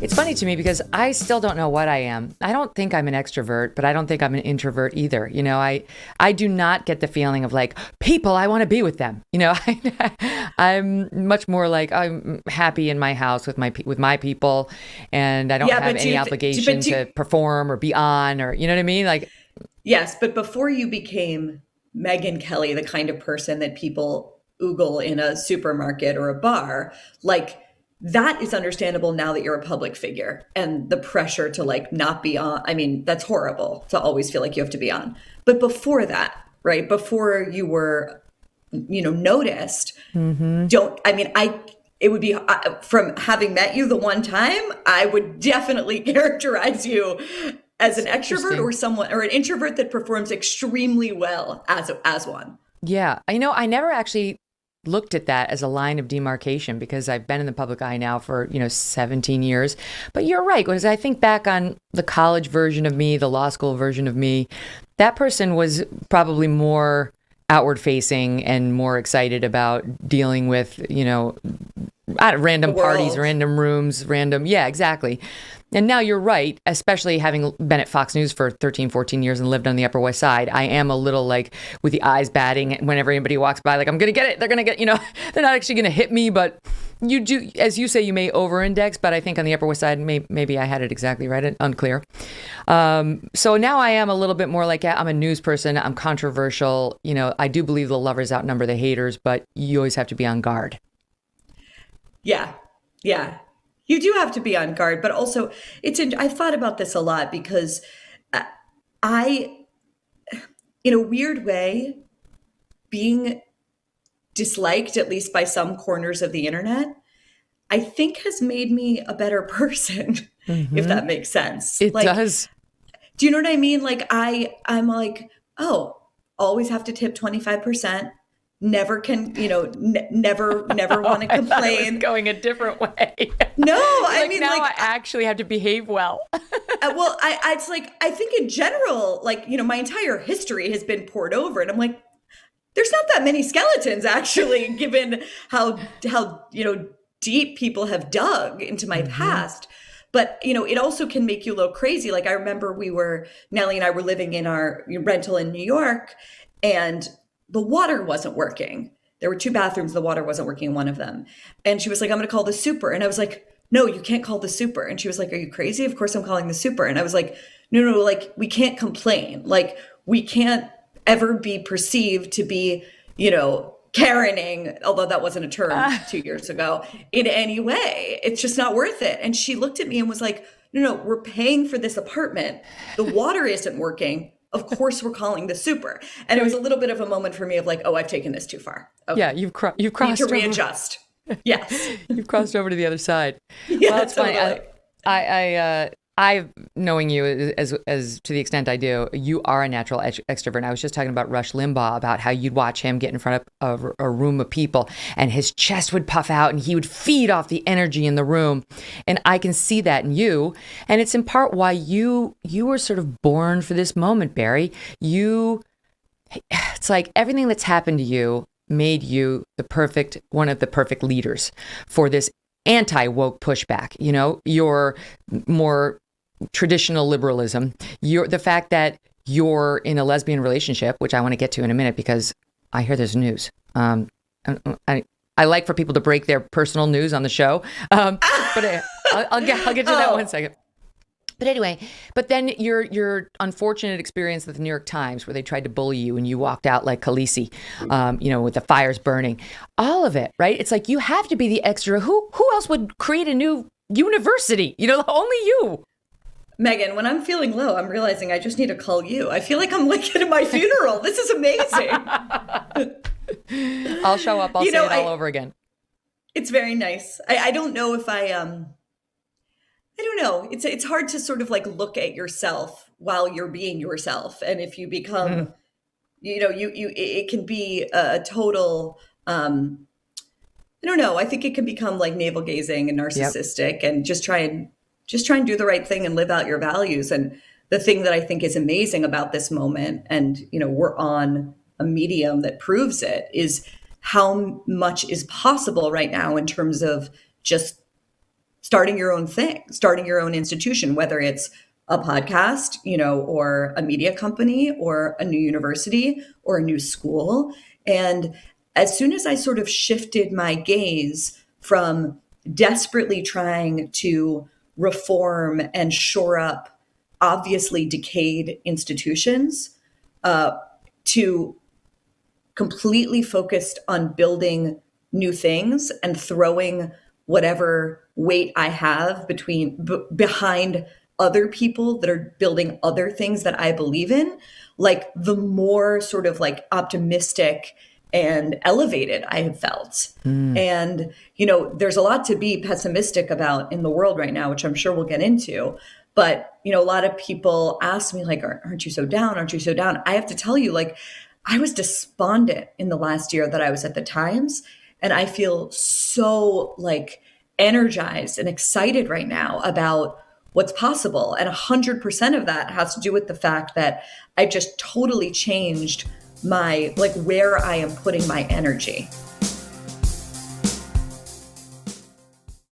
It's funny to me because I still don't know what I am. I don't think I'm an extrovert, but I don't think I'm an introvert either. I do not get the feeling of like people, I want to be with them. I'm much more like I'm happy in my house with my people, and I don't Yeah, have but any obligation to perform or be on, or you know what I mean? Like, yes, but before you became Megyn Kelly, the kind of person that people oogle in a supermarket or a bar, like that is understandable now that you're a public figure and the pressure to like not be on. I mean, that's horrible to always feel like you have to be on. But before that, right? Before you were, noticed, mm-hmm. don't, I mean, it would be from having met you the one time, I would definitely characterize you as an It's extrovert interesting. or someone or an introvert that performs extremely well as one. Yeah. I never actually looked at that as a line of demarcation because I've been in the public eye now for, 17 years. But you're right. Because I think back on the college version of me, the law school version of me, that person was probably more outward facing and more excited about dealing with, at The random parties, world. random rooms, random. Yeah, exactly. And now you're right, especially having been at Fox News for 13, 14 years and lived on the Upper West Side. I am a little like with the eyes batting whenever anybody walks by, like, I'm going to get it. They're going to get, they're not actually going to hit me, but you do, as you say, you may over index, but I think on the Upper West Side, maybe I had it exactly right. Unclear. So now I am a little bit more like, yeah, I'm a news person. I'm controversial. I do believe the lovers outnumber the haters, but you always have to be on guard. Yeah. Yeah. You do have to be on guard, but also I've thought about this a lot because uh, I, in a weird way, being disliked, at least by some corners of the internet, I think has made me a better person, if Mm-hmm. that makes sense. It Like, does. do you know what I mean? Like I'm like, oh, always have to tip 25%. Never can, never want to I thought it was complain. going a different way. No, You're I like, mean now like I actually have to behave well. well, it's like I think in general, like, my entire history has been poured over and I'm like, there's not that many skeletons actually, given how deep people have dug into my Mm-hmm. past. But it also can make you a little crazy. Like I remember Nellie and I were living in our rental in New York, and the water wasn't working. There were two bathrooms, the water wasn't working in one of them. And she was like, I'm gonna call the super. And I was like, no, you can't call the super. And she was like, are you crazy? Of course I'm calling the super. And I was like, no, no, like we can't complain. Like we can't ever be perceived to be, Karening, although that wasn't a term Ah, 2 years ago, in any way. It's just not worth it. And she looked at me and was like, no, no, we're paying for this apartment. The water isn't working. Of course, we're calling the super. And it was a little bit of a moment for me of like, oh, I've taken this too far. yeah, Okay. you've Need to crossed over. readjust. Yes. You've crossed over to the other side. Well, Yeah, it's funny. totally. I knowing you as to the extent I do, you are a natural extrovert. And I was just talking about Rush Limbaugh about how you'd watch him get in front of a room of people, and his chest would puff out, and he would feed off the energy in the room. And I can see that in you, and it's in part why you were sort of born for this moment, Barry. It's like everything that's happened to you made you one of the perfect leaders for this anti-woke pushback. Your more traditional liberalism, the fact that you're in a lesbian relationship, which I want to get to in a minute because I hear there's news. I, I like for people to break their personal news on the show, but I'll get to that one Oh, second. But anyway, but then your unfortunate experience with the New York Times, where they tried to bully you and you walked out like Khaleesi, with the fires burning, all of it, right? It's like you have to be the extra. Who else would create a new university? Only you. Megan, when I'm feeling low, I'm realizing I just need to call you. I feel like I'm like at my funeral. This is amazing. I'll show up. I'll You say know, it all over again. it's very nice. I don't know if I don't know. It's hard to sort of like look at yourself while you're being yourself. And if you become, Mm, it can be a total I don't know. I think it can become like navel gazing and yep. narcissistic and just try and do the right thing and live out your values. And the thing that I think is amazing about this moment, and we're on a medium that proves it, is how much is possible right now in terms of just starting your own thing, starting your own institution, whether it's a podcast, or a media company or a new university or a new school. And as soon as I sort of shifted my gaze from desperately trying to reform and shore up obviously decayed institutions, to completely focused on building new things and throwing whatever weight I have behind other people that are building other things that I believe in, like the more sort of like optimistic and elevated I have felt. And, there's a lot to be pessimistic about in the world right now, which I'm sure we'll get into. But, a lot of people ask me, like, aren't you so down? Aren't you so down? I have to tell you, like, I was despondent in the last year that I was at the Times. And I feel so like energized and excited right now about what's possible. And 100% of that has to do with the fact that I just totally changed my, like, where I am putting my energy.